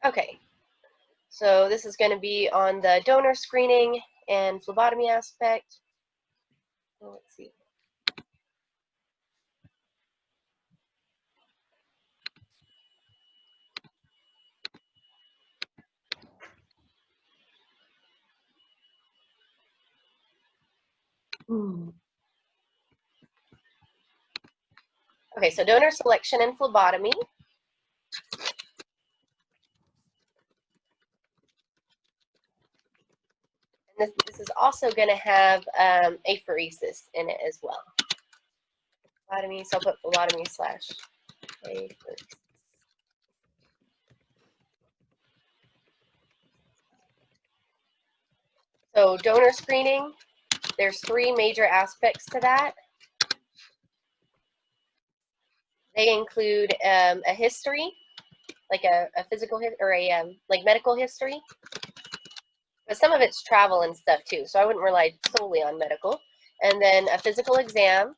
Okay, so this is going to be on the donor screening and phlebotomy aspect. Let's see. Okay, so donor selection and phlebotomy. And this is also going to have apheresis in it as well. Phlebotomy, so I'll put phlebotomy / apheresis. So donor screening, there's 3 major aspects to that. They include a history, like a physical or a like medical history, but some of it's travel and stuff too. So I wouldn't rely solely on medical. And then a physical exam,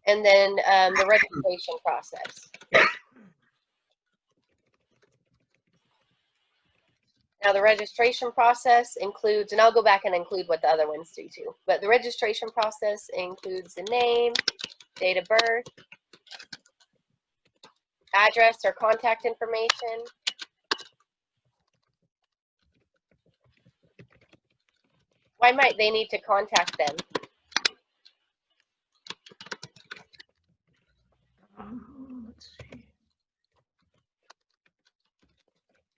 and then the registration process. Now the registration process includes, and I'll go back and include what the other ones do too, but the registration process includes the name, date of birth, address or contact information, why might they need to contact them? Let's see.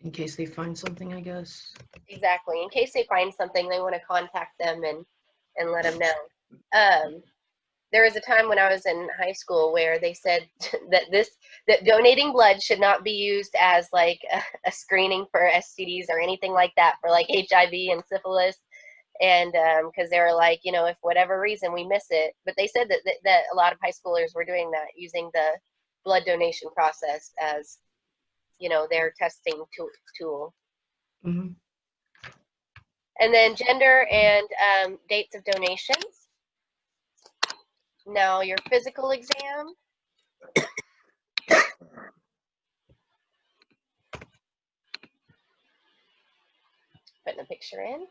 In case they find something, I guess. Exactly. In case they find something, they want to contact them and let them know. There was a time when I was in high school where they said that donating blood should not be used as like a screening for STDs or anything like that, for like HIV and syphilis. And because they were like, you know, if whatever reason we miss it, but they said that a lot of high schoolers were doing that, using the blood donation process as, you know, their testing tool. Mm-hmm. And then gender and dates of donations. Now your physical exam. Putting a picture in.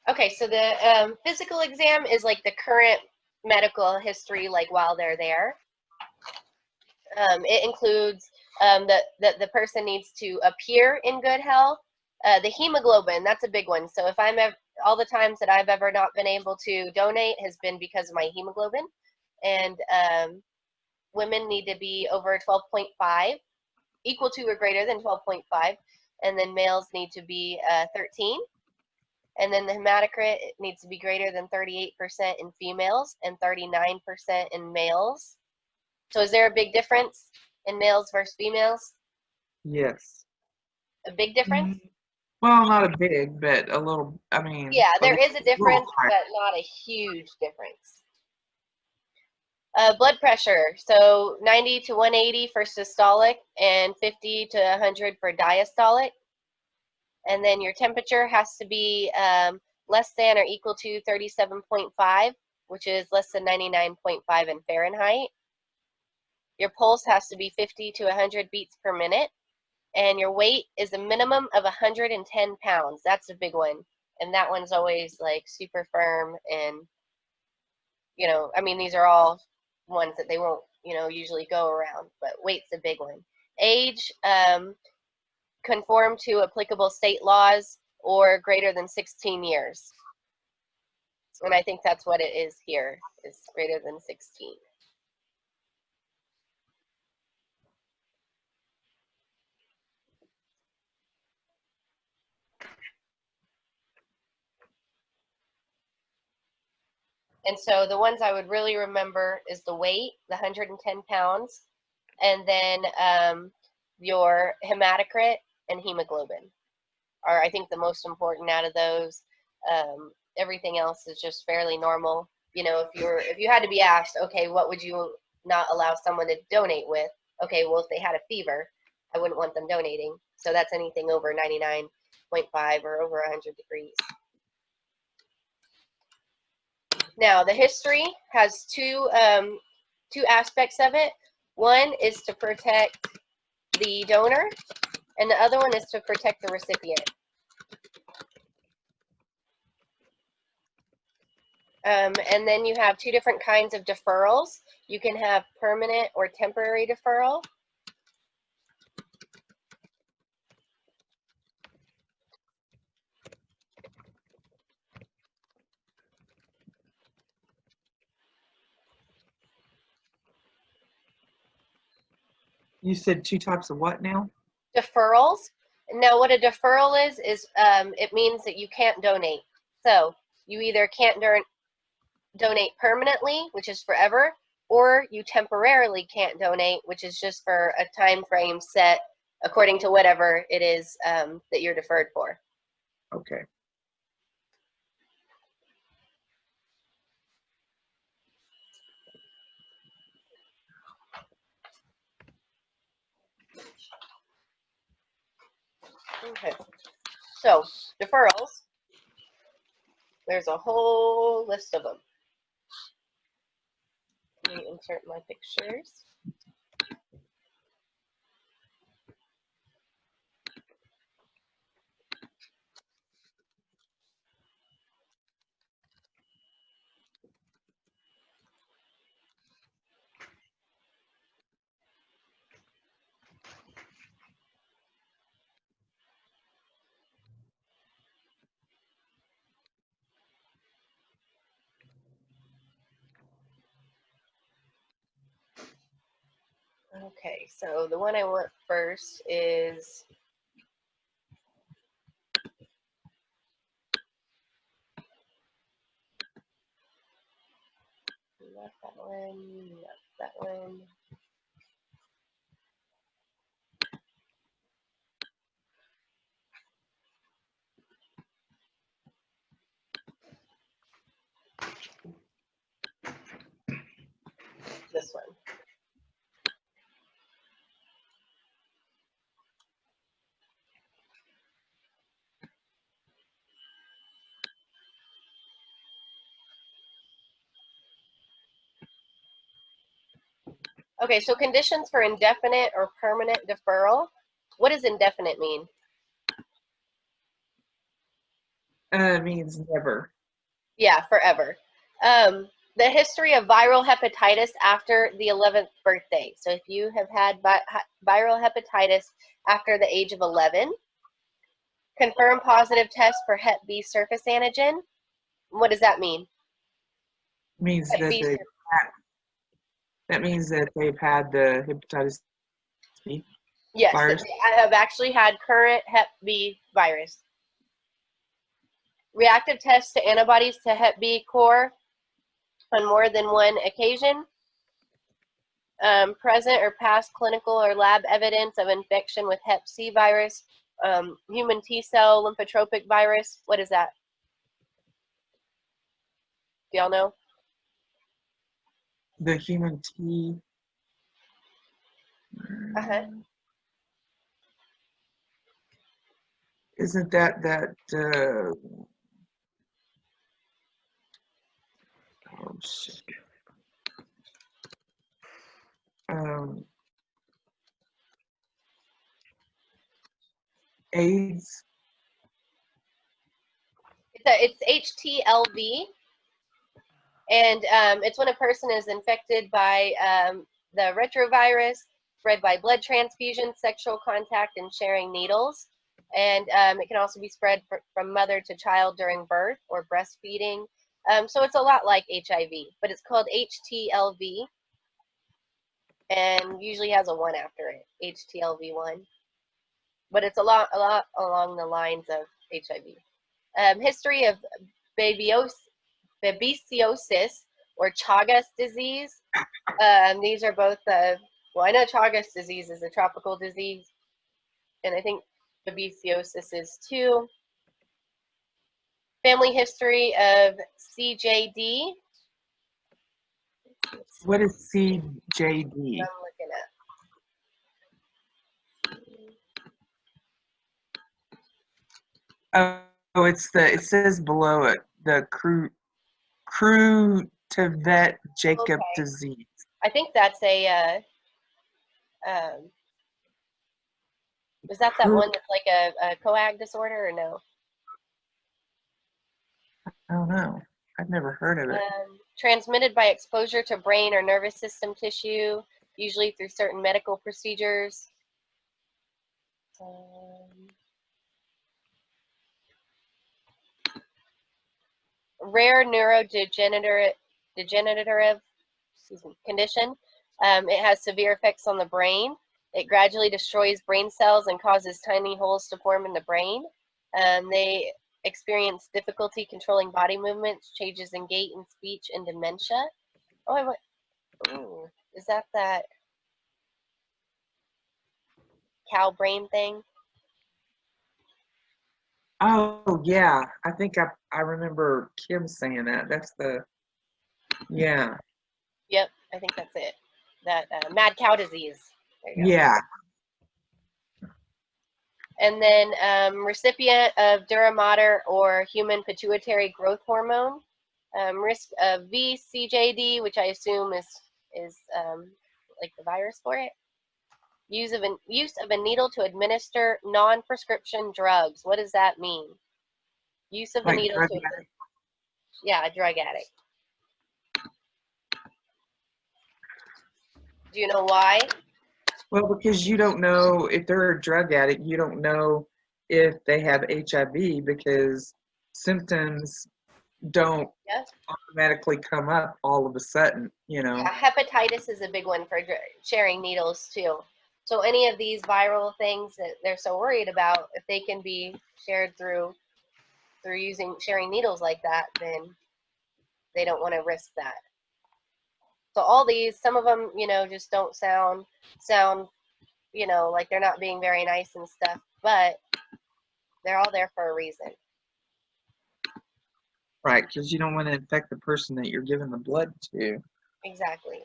Okay, so the physical exam is like the current medical history, like while they're there. It includes that the person needs to appear in good health. The hemoglobin, that's a big one. So if all the times that I've ever not been able to donate has been because of my hemoglobin. And women need to be over 12.5, equal to or greater than 12.5. And then males need to be 13. And then the hematocrit needs to be greater than 38% in females and 39% in males. So is there a big difference in males versus females? Yes. A big difference? Well, not a big, but a little, I mean. Yeah, there is a difference, but not a huge difference. Blood pressure, so 90 to 180 for systolic and 50 to 100 for diastolic. And then your temperature has to be less than or equal to 37.5, which is less than 99.5 in Fahrenheit. Your pulse has to be 50 to 100 beats per minute. And your weight is a minimum of 110 pounds. That's a big one. And that one's always like super firm. And, you know, I mean, these are all ones that they won't, you know, usually go around. But weight's a big one. Age, conform to applicable state laws or greater than 16 years. And I think that's what it is here, is greater than 16. And so the ones I would really remember is the weight, the 110 pounds, and then your hematocrit and hemoglobin are, I think, the most important out of those. Everything else is just fairly normal. you know, if you had to be asked, okay, what would you not allow someone to donate with? Okay, well, if they had a fever, I wouldn't want them donating. So that's anything over 99.5 or over 100 degrees. Now, the history has two aspects of it. One is to protect the donor, and the other one is to protect the recipient. And then you have two different kinds of deferrals. You can have permanent or temporary deferral. You said two types of what now? Deferrals. Now, what a deferral is it means that you can't donate. So you either can't donate permanently, which is forever, or you temporarily can't donate, which is just for a time frame set according to whatever it is that you're deferred for. Okay. Okay. So deferrals, there's a whole list of them. Let me insert my pictures. Okay, so the one I want first is not that one, not that one. This one. Okay, so conditions for indefinite or permanent deferral. What does indefinite mean? It means never. Yeah, forever. The history of viral hepatitis after the 11th birthday. So if you have had viral hepatitis after the age of 11, confirm positive test for Hep B surface antigen. What does that mean? Means Hep that B. that means that they've had the hepatitis B Yes, virus. I have actually had current Hep B virus. Reactive tests to antibodies to Hep B core on more than one occasion. Present or past clinical or lab evidence of infection with Hep C virus, human T cell lymphotropic virus. What is that? Do y'all know? The human T. Isn't that oh shit. AIDS. It's HTLV, and it's when a person is infected by the retrovirus, spread by blood transfusion, sexual contact, and sharing needles. And it can also be spread from mother to child during birth or breastfeeding. So it's a lot like HIV, but it's called HTLV, and usually has a 1 after it, HTLV1. But it's a lot along the lines of HIV. History of babesiosis or Chagas disease. These are both, well, I know Chagas disease is a tropical disease, and I think babesiosis is too. Family history of CJD, What is CJD? I'm looking at. Oh, it says below it, the Creutzfeldt Jacob Okay. disease. I think that's a, is that one that's like a coag disorder or no? I don't know. I've never heard of it. Transmitted by exposure to brain or nervous system tissue, usually through certain medical procedures. Rare neurodegenerative condition. It has severe effects on the brain. It gradually destroys brain cells and causes tiny holes to form in the brain. They experience difficulty controlling body movements, changes in gait and speech, and dementia. Oh, is that cow brain thing? Oh, yeah. I think I remember Kim saying that. That's yeah. Yep, I think that's it. That mad cow disease. There you go. Yeah. And then recipient of dura mater or human pituitary growth hormone, risk of VCJD, which I assume is like the virus for it. Use of a needle to administer non-prescription drugs. What does that mean? Use of a Like needle drug to addict. Yeah, a drug addict. Do you know why? Well, because you don't know if they're a drug addict, you don't know if they have HIV because symptoms don't Yes. automatically come up all of a sudden, Yeah, hepatitis is a big one for sharing needles too. So any of these viral things that they're so worried about, if they can be shared through sharing needles like that, then they don't want to risk that. So all these, some of them, just don't sound, like they're not being very nice and stuff, but they're all there for a reason. Right, because you don't want to infect the person that you're giving the blood to. Exactly.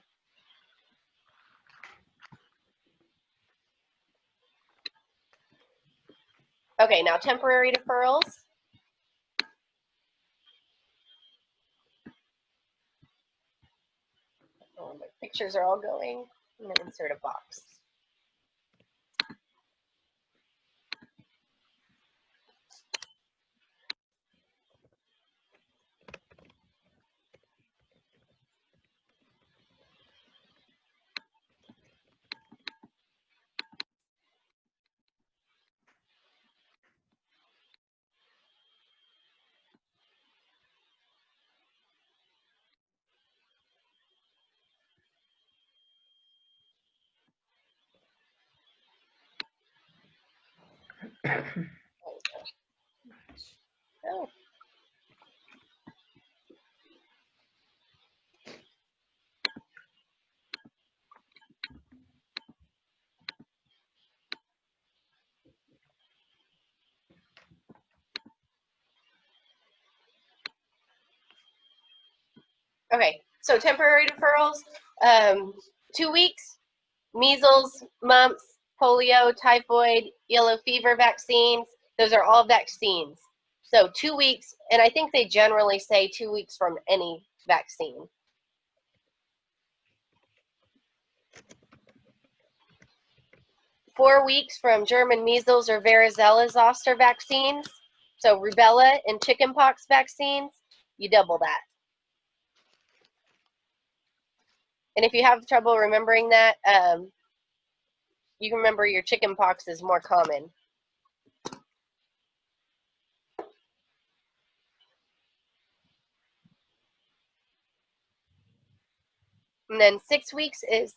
Okay, now temporary deferrals. Oh, my pictures are all going. I'm going to insert a box. Oh. Okay, so temporary deferrals, 2 weeks, measles, mumps, polio, typhoid, yellow fever vaccines. Those are all vaccines. So 2 weeks, and I think they generally say 2 weeks from any vaccine. Four weeks from German measles or varicella zoster vaccines. So rubella and chickenpox vaccines, you double that. And if you have trouble remembering that, you can remember your chickenpox is more common. And then 6 weeks is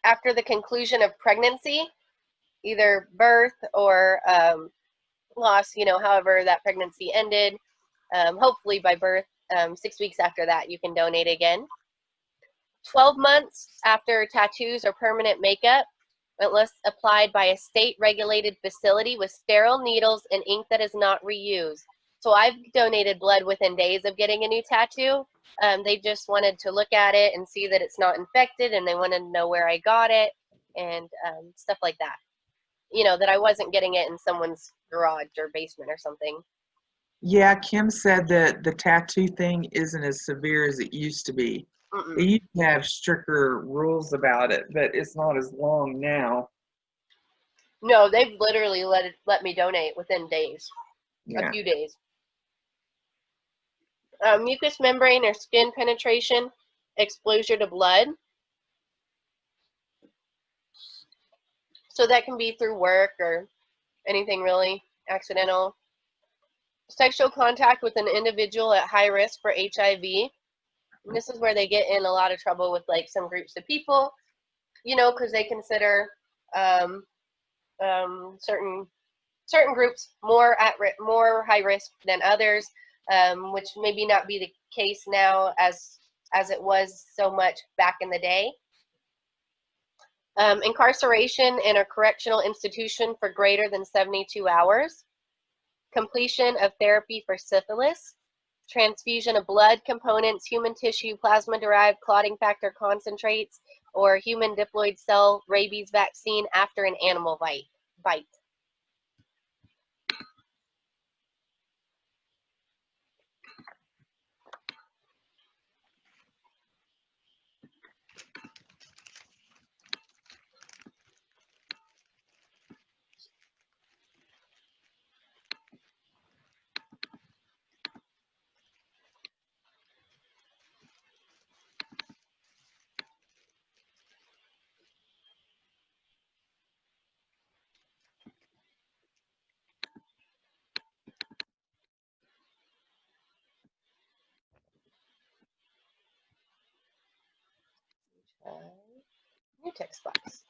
after the conclusion of pregnancy, either birth or loss, however that pregnancy ended. Hopefully by birth, 6 weeks after that, you can donate again. 12 months after tattoos or permanent makeup, unless applied by a state-regulated facility with sterile needles and ink that is not reused. So I've donated blood within days of getting a new tattoo, They just wanted to look at it and see that it's not infected, and they wanted to know where I got it and stuff like that. You know, that I wasn't getting it in someone's garage or basement or something. Yeah, Kim said that the tattoo thing isn't as severe as it used to be. Mm-mm. They used to have stricter rules about it, but it's not as long now. No, they've literally let me donate within days, Yeah. a few days. Mucous membrane or skin penetration, exposure to blood. So that can be through work or anything really accidental. Sexual contact with an individual at high risk for HIV. And this is where they get in a lot of trouble with like some groups of people, you know, because they consider certain groups more high risk than others, which maybe not be the case now as it was so much back in the day. Incarceration in a correctional institution for greater than 72 hours. Completion of therapy for syphilis. Transfusion of blood components, human tissue, plasma-derived clotting factor concentrates, or human diploid cell rabies vaccine after an animal bite. New text box.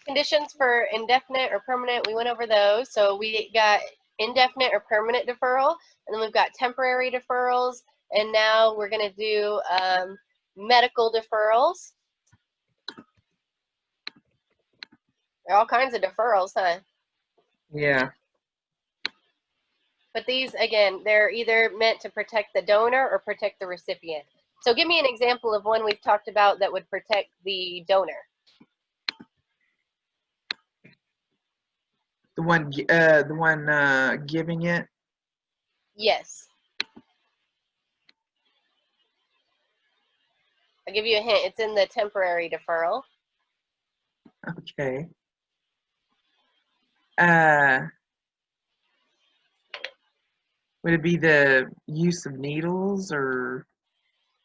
Conditions for indefinite or permanent, we went over those. So we got indefinite or permanent deferral, and then we've got temporary deferrals, and now we're going to do medical deferrals. There are all kinds of deferrals, huh? Yeah. But these, again, they're either meant to protect the donor or protect the recipient. So give me an example of one we've talked about that would protect the donor. The one giving it. Yes. I'll give you a hint. It's in the temporary deferral. Okay. Would it be the use of needles or?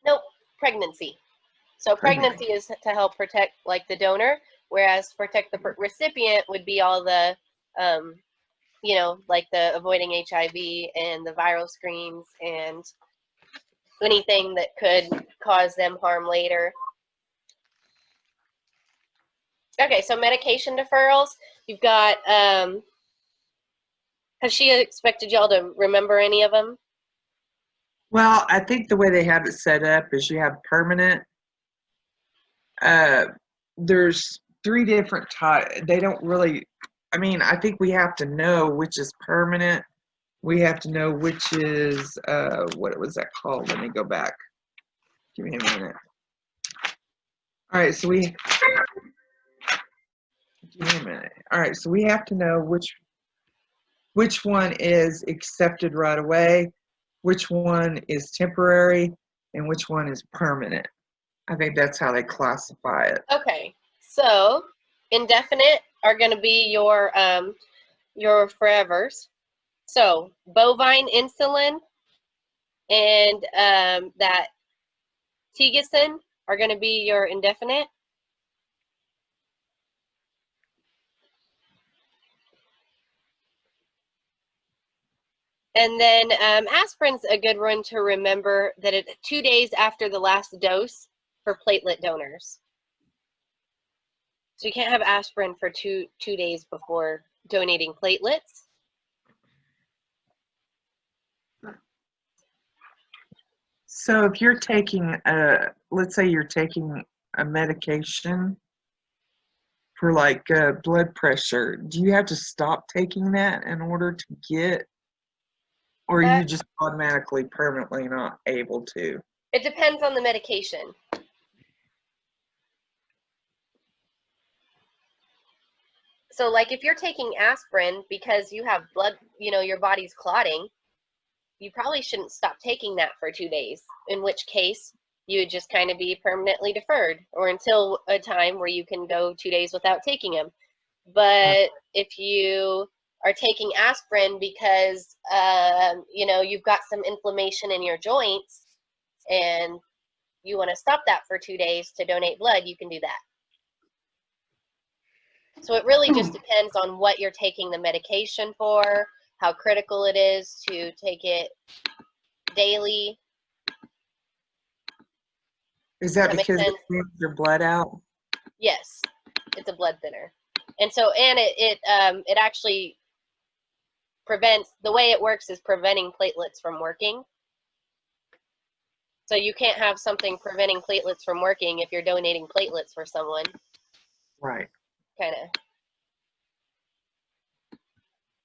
Nope, pregnancy. So pregnancy is to help protect like the donor, whereas protect the recipient would be all the, you know, like the avoiding HIV and the viral screens and anything that could cause them harm later. Okay, so medication deferrals. You've got, has she expected y'all to remember any of them? Well, I think the way they have it set up is you have permanent. There's 3 different types. They don't really, I mean, I think we have to know which is permanent. We have to know which is, what was that called? Let me go back. Give me a minute. All right, so give me a minute. All right, so we have to know which one is accepted right away, which one is temporary, and which one is permanent. I think that's how they classify it. Okay, so indefinite are going to be your forevers. So bovine insulin and that Tegison are going to be your indefinite. And then aspirin's a good one to remember that it's 2 days after the last dose for platelet donors. So you can't have aspirin for two days before donating platelets. So if you're taking let's say you're taking a medication for like blood pressure, do you have to stop taking that in order to get, or are Uh, you just automatically permanently not able to? It depends on the medication. So like if you're taking aspirin because you have blood, your body's clotting, you probably shouldn't stop taking that for 2 days, in which case you would just kind of be permanently deferred or until a time where you can go 2 days without taking them. But if you are taking aspirin because, you've got some inflammation in your joints and you want to stop that for 2 days to donate blood, you can do that. So it really just depends on what you're taking the medication for, how critical it is to take it daily. Is that That makes because it sense? cleans your blood out? Yes, it's a blood thinner. And so, and it actually prevents, the way it works is preventing platelets from working. So you can't have something preventing platelets from working if you're donating platelets for someone. Right. Kind of.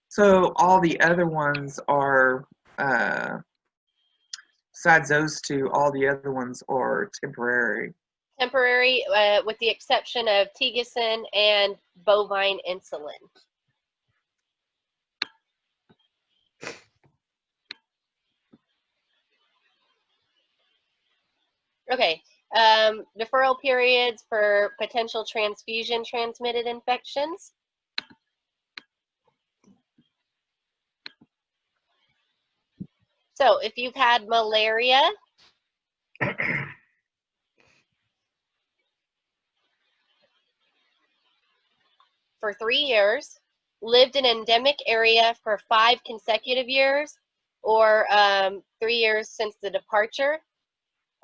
So all the other ones are, besides those two, all the other ones are temporary. Temporary, with the exception of Tegison and bovine insulin. Okay, deferral periods for potential transfusion transmitted infections. So if you've had malaria, for 3 years, lived in an endemic area for 5 consecutive years, or 3 years since the departure,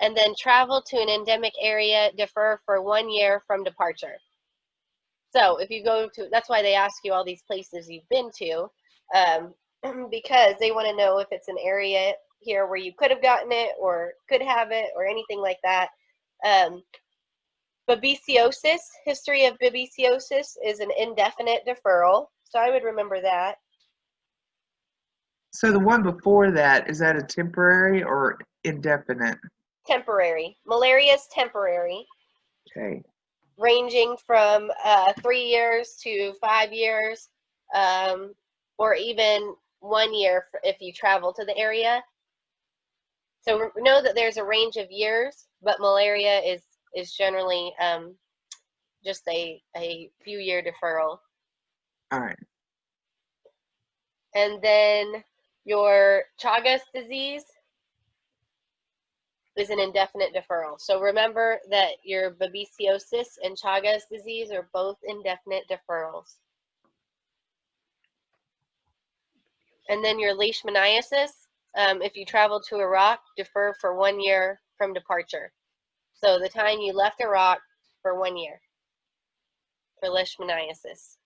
and then travel to an endemic area, defer for 1 year from departure. So if you go to, that's why they ask you all these places you've been to, because they want to know if it's an area here where you could have gotten it or could have it or anything like that. Babesiosis, history of babesiosis is an indefinite deferral. So I would remember that. So the one before that, is that a temporary or indefinite? Temporary. Malaria is temporary, Okay. ranging from 3 years to 5 years, or even 1 year if you travel to the area. So know that there's a range of years, but malaria is generally just a few-year deferral. All right. And then your Chagas disease is an indefinite deferral. So remember that your babesiosis and Chagas disease are both indefinite deferrals. And then your leishmaniasis, if you travel to Iraq, defer for 1 year from departure. So the time you left Iraq for 1 year for leishmaniasis.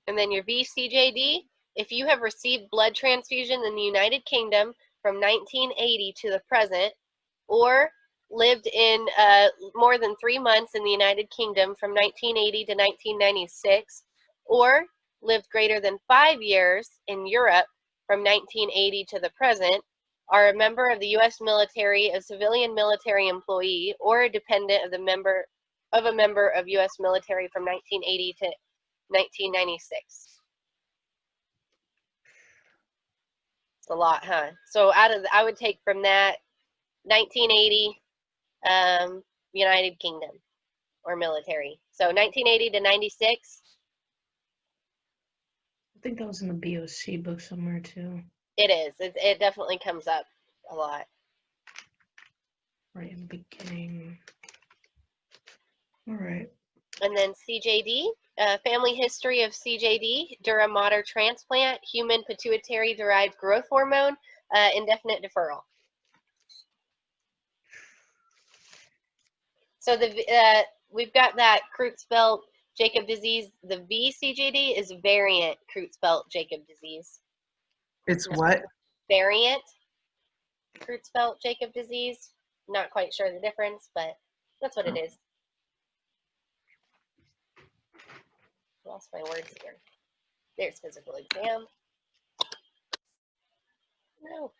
And then your VCJD, if you have received blood transfusion in the United Kingdom from 1980 to the present, or lived in more than 3 months in the United Kingdom from 1980 to 1996, or lived greater than 5 years in Europe from 1980 to the present, are a member of the U.S. military, a civilian military employee, or a dependent of a member of U.S. military from 1980 to 1996. It's a lot, huh? So I would take from that 1980, United Kingdom or military. So 1980 to 96. I think that was in the BOC book somewhere too. It is. It definitely comes up a lot. Right in the beginning. All right. And then CJD, family history of CJD, dura mater transplant, human pituitary-derived growth hormone, indefinite deferral. So we've got that Creutzfeldt Jacob disease, the VCJD is variant Creutzfeldt Jacob disease. It's what? Variant Creutzfeldt Jacob disease. Not quite sure the difference, but that's what it is. Lost my words here. There's physical exam. No.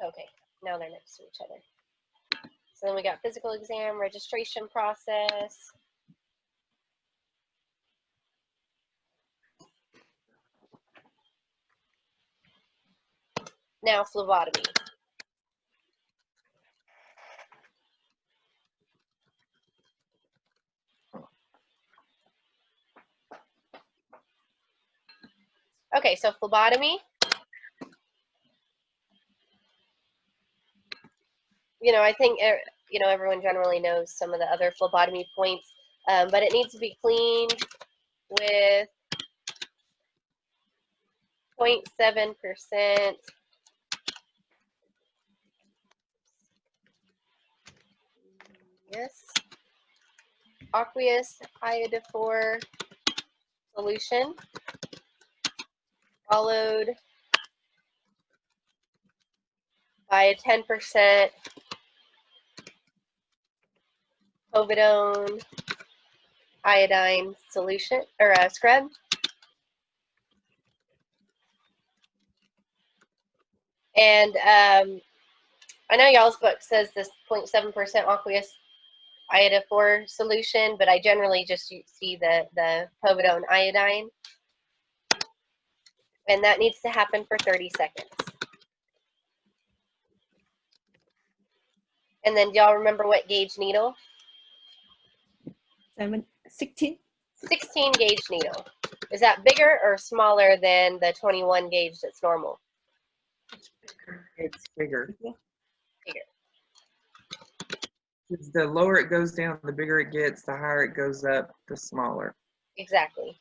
Okay, now they're next to each other. So then we got physical exam, registration process. Now phlebotomy. Okay, so phlebotomy. You know, I think, you know, everyone generally knows some of the other phlebotomy points, but it needs to be cleaned with 0.7%. Yes. Aqueous iodophor solution, followed by a 10% povidone iodine solution, or a scrub. And I know y'all's book says this 0.7% aqueous iodophor solution, but I generally just see the povidone iodine. And that needs to happen for 30 seconds. And then do y'all remember what gauge needle? 16. 16 gauge needle. Is that bigger or smaller than the 21 gauge that's normal? It's bigger. Yeah. Bigger. 'Cause the lower it goes down, the bigger it gets, the higher it goes up, the smaller. Exactly.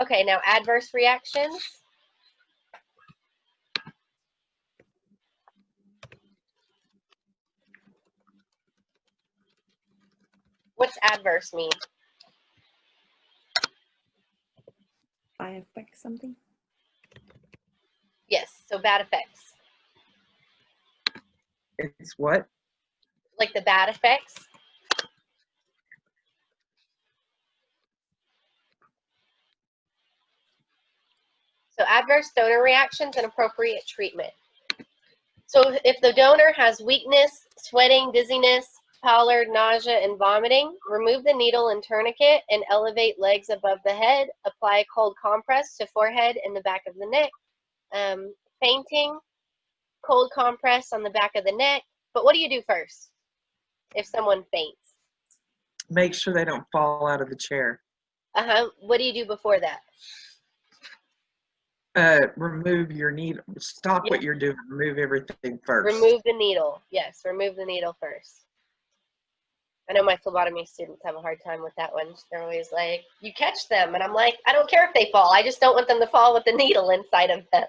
Okay, now adverse reactions. What's adverse mean? I affect something. Yes, so bad effects. It's what? Like the bad effects. So adverse donor reactions and appropriate treatment. So if the donor has weakness, sweating, dizziness, pallor, nausea, and vomiting, remove the needle and tourniquet and elevate legs above the head. Apply a cold compress to forehead and the back of the neck. Fainting, cold compress on the back of the neck. But what do you do first if someone faints? Make sure they don't fall out of the chair. What do you do before that? Remove your needle. Stop what you're doing. Remove everything first. Remove the needle. Yes, remove the needle first. I know my phlebotomy students have a hard time with that one. They're always like, you catch them. And I'm like, I don't care if they fall. I just don't want them to fall with the needle inside of them.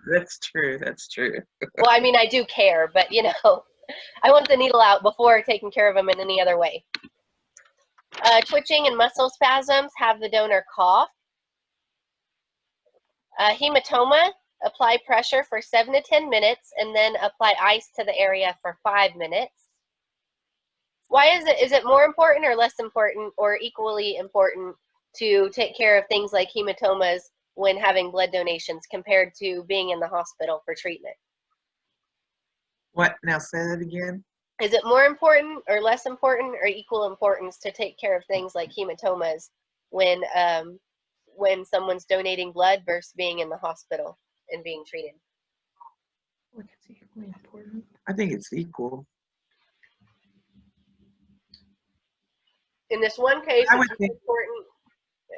That's true. That's true. Well, I mean, I do care, but, you know, I want the needle out before taking care of them in any other way. Twitching and muscle spasms, have the donor cough. Hematoma, apply pressure for 7 to 10 minutes and then apply ice to the area for 5 minutes. Why is it more important or less important or equally important to take care of things like hematomas when having blood donations compared to being in the hospital for treatment? What? Now say that again. Is it more important or less important or equal importance to take care of things like hematomas when someone's donating blood versus being in the hospital and being treated? What is equally important? I think it's equal. In this one case, I would it's think- important.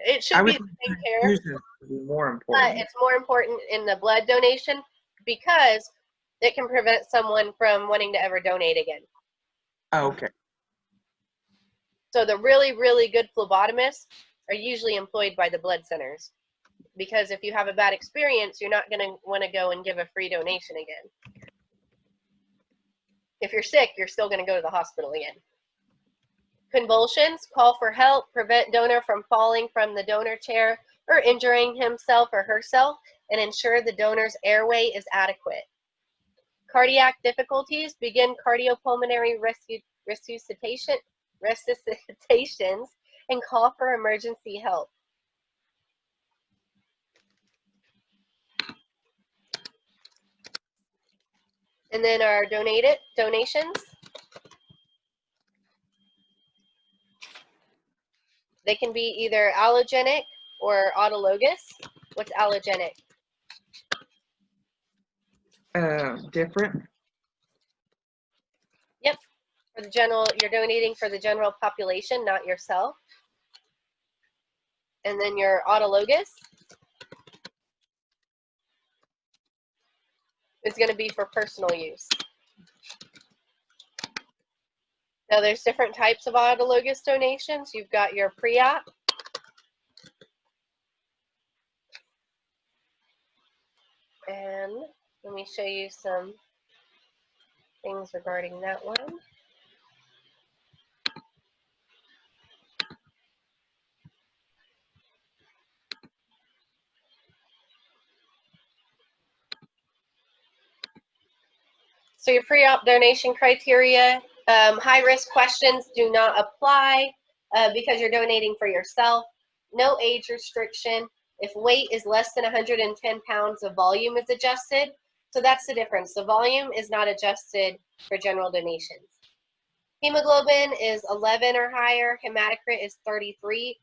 It I should would be the think same care, transfusion would be more but important. it's more important in the blood donation because it can prevent someone from wanting to ever donate again. Oh, okay. So the really, really good phlebotomists are usually employed by the blood centers because if you have a bad experience, you're not going to want to go and give a free donation again. If you're sick, you're still going to go to the hospital again. Convulsions, call for help, prevent donor from falling from the donor chair or injuring himself or herself, and ensure the donor's airway is adequate. Cardiac difficulties, begin cardiopulmonary resuscitations and call for emergency help. And then our donations. They can be either allogenic or autologous. What's allogenic? Different. Yep. For the general, you're donating for the general population, not yourself. And then your autologous is going to be for personal use. Now there's different types of autologous donations. You've got your Preop. And let me show you some things regarding that one. So your pre-op donation criteria, high-risk questions do not apply because you're donating for yourself. No age restriction. If weight is less than 110 pounds, the volume is adjusted. So that's the difference. The volume is not adjusted for general donations. Hemoglobin is 11 or higher. Hematocrit is 33%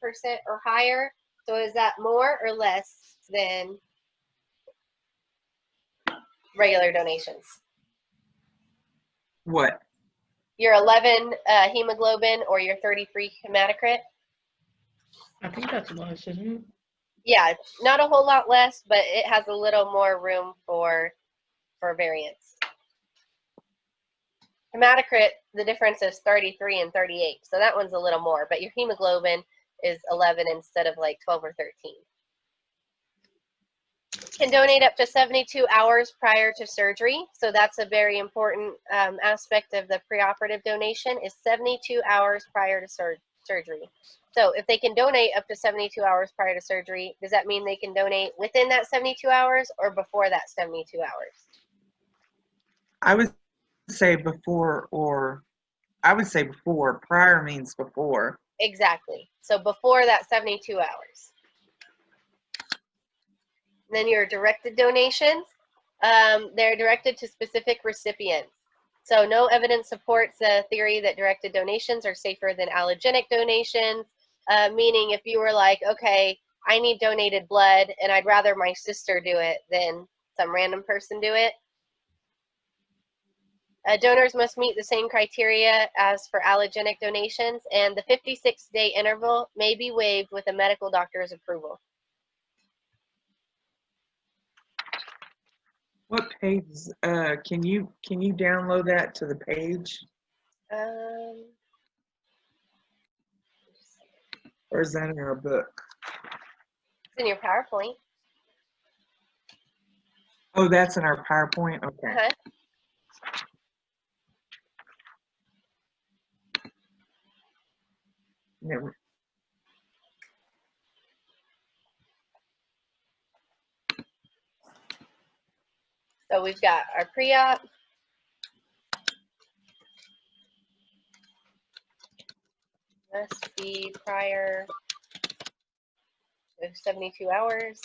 or higher. So is that more or less than regular donations? What? Your 11 hemoglobin or your 33 hematocrit? I think that's less, isn't it? Yeah, not a whole lot less, but it has a little more room for variance. Hematocrit, the difference is 33 and 38, so that one's a little more, but your hemoglobin is 11 instead of like 12 or 13. Can donate up to 72 hours prior to surgery, so that's a very important aspect of the preoperative donation is 72 hours prior to surgery. So if they can donate up to 72 hours prior to surgery, does that mean they can donate within that 72 hours or before that 72 hours? I would say before, or I would say before. Prior means before. Exactly. So before that 72 hours. Then your directed donations, they're directed to specific recipients. So no evidence supports the theory that directed donations are safer than allogenic donations, meaning if you were like, okay, I need donated blood and I'd rather my sister do it than some random person do it. Donors must meet the same criteria as for allogenic donations, and the 56-day interval may be waived with a medical doctor's approval. What page? Can you download that to the page, or is that in our book? It's in your PowerPoint. Oh, that's in our PowerPoint. Okay. Never. So we've got our pre-op, must be prior to 72 hours.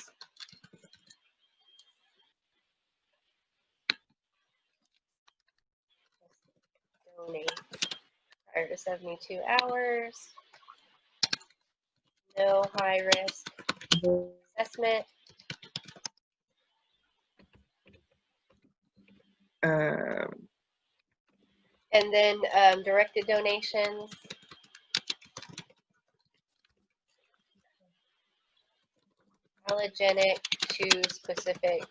Donate prior to 72 hours. No high risk assessment. And then directed donations. Allogenic to specific.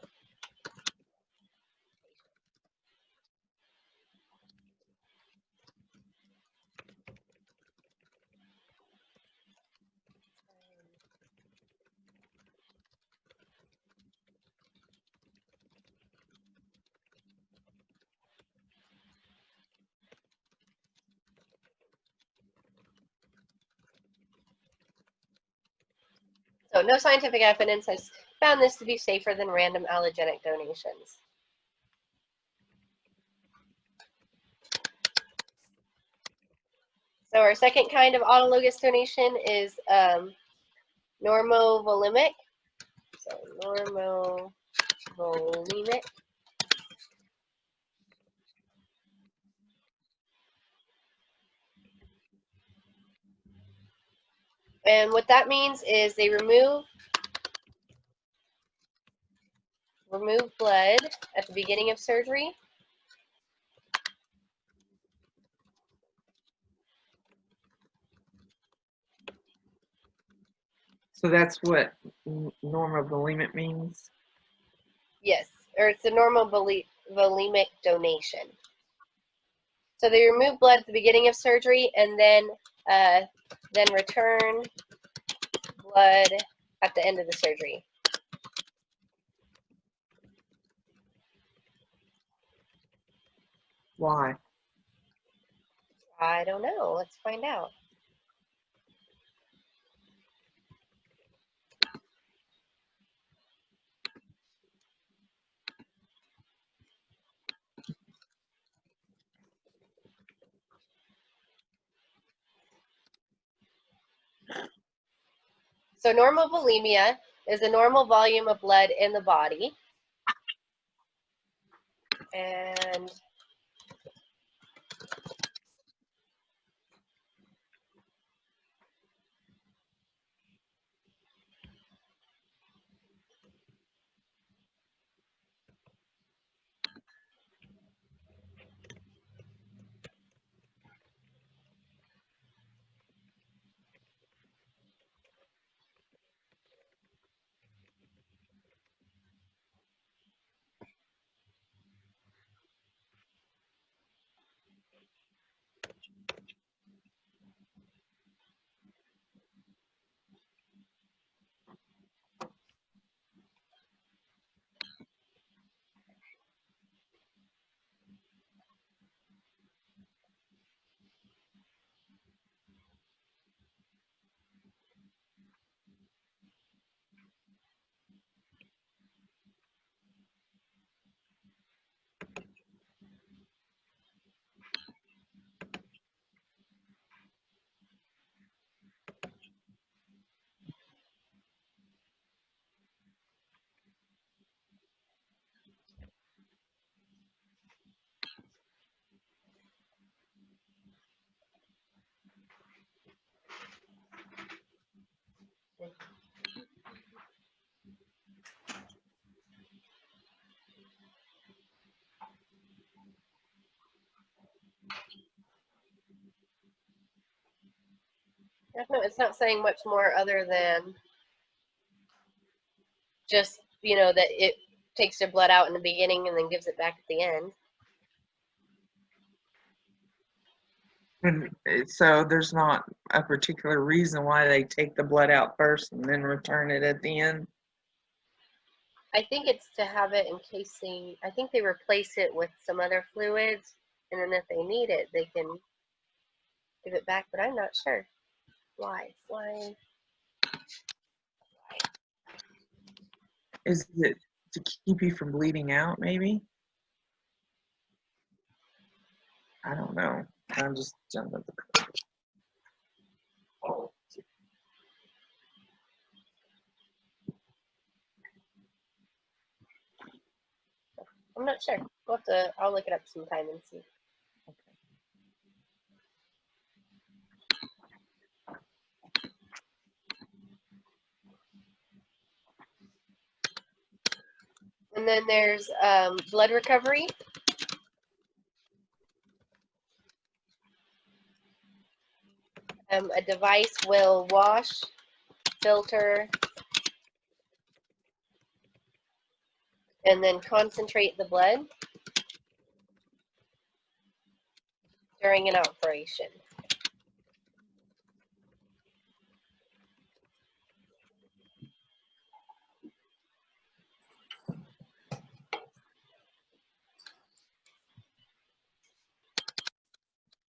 So no scientific evidence has found this to be safer than random allogenic donations. So our second kind of autologous donation is normovolemic. So normovolemic. And what that means is they remove blood at the beginning of surgery. So that's what normovolemic means? Yes, or it's a normovolemic donation. So they remove blood at the beginning of surgery and then return blood at the end of the surgery. Why? I don't know. Let's find out. So normovolemia is the normal volume of blood in the body. And it's not saying much more other than just, that it takes their blood out in the beginning and then gives it back at the end. And so there's not a particular reason why they take the blood out first and then return it at the end? I think it's to have it in case I think they replace it with some other fluids, and then if they need it, they can give it back, but I'm not sure. Why? Is it to keep you from bleeding out, maybe? I don't know. I'm just jumping the gun. I'm not sure. I'll look it up sometime and see. And then there's blood recovery. A device will wash, filter, and then concentrate the blood during an operation.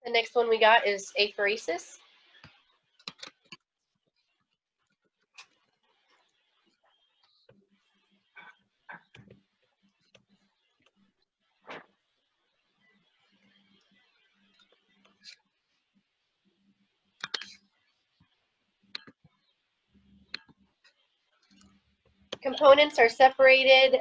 The next one we got is apheresis. components are separated